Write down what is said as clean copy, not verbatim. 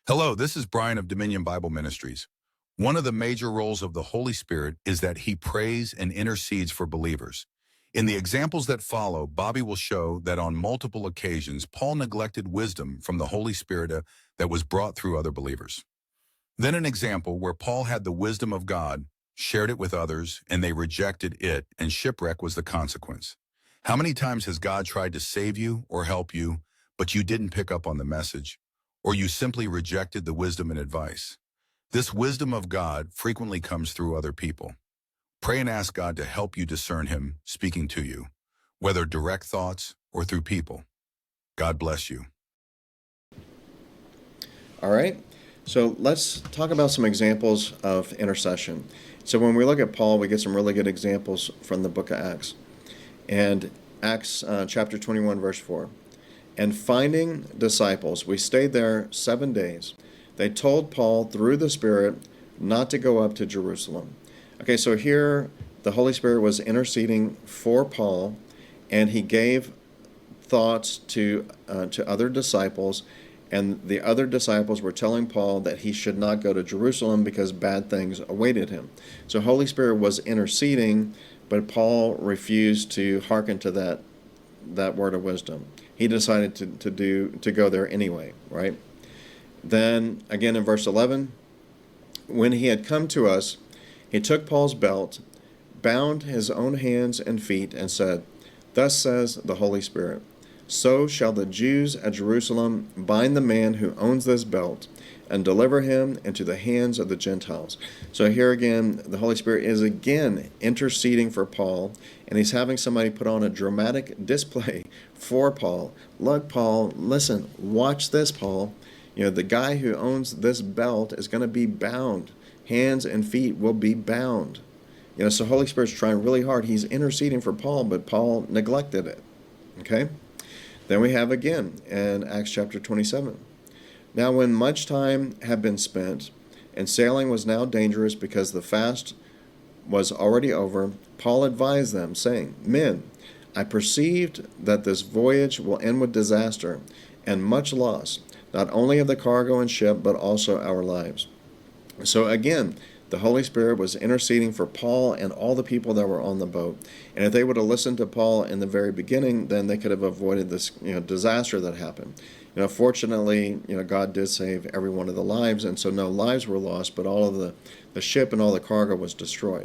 Hello, this is Brian of Dominion Bible Ministries. One of the major roles of the Holy Spirit is that he prays and intercedes for believers. In the examples that follow, Bobby will show that on multiple occasions, Paul neglected wisdom from the Holy Spirit that was brought through other believers. Then an example where Paul had the wisdom of God, shared it with others, and they rejected it, and shipwreck was the consequence. How many times has God tried to save you or help you, but you didn't pick up on the message? Or you simply rejected the wisdom and advice? This wisdom of God frequently comes through other people. Pray and ask God to help you discern him speaking to you, whether direct thoughts or through people. God bless you. All right, so let's talk about some examples of intercession. So when we look at Paul, we get some really good examples from the book of Acts. And Acts chapter 21, verse 4. And finding disciples, we stayed there 7 days. They told Paul through the Spirit not to go up to Jerusalem. Okay, so here the Holy Spirit was interceding for Paul, and he gave thoughts to other disciples, and the other disciples were telling Paul that he should not go to Jerusalem because bad things awaited him. So Holy Spirit was interceding, but Paul refused to hearken to that word of wisdom. He decided to go there anyway, right? Then again in verse 11, when he had come to us, he took Paul's belt, bound his own hands and feet, and said, "Thus says the Holy Spirit, so shall the Jews at Jerusalem bind the man who owns this belt and deliver him into the hands of the Gentiles." So here again, the Holy Spirit is again interceding for Paul, and he's having somebody put on a dramatic display for Paul. Look, Paul, listen, watch this, Paul. You know, the guy who owns this belt is going to be bound. Hands and feet will be bound. You know, so Holy Spirit's trying really hard. He's interceding for Paul, but Paul neglected it. Okay? Then we have again in Acts chapter 27. Now when much time had been spent, and sailing was now dangerous because the fast was already over, Paul advised them, saying, "Men, I perceived that this voyage will end with disaster and much loss, not only of the cargo and ship, but also our lives." So again, the Holy Spirit was interceding for Paul and all the people that were on the boat. And if they would have listened to Paul in the very beginning, then they could have avoided this, disaster that happened. Fortunately, God did save every one of the lives, and so no lives were lost, but all of the ship and all the cargo was destroyed.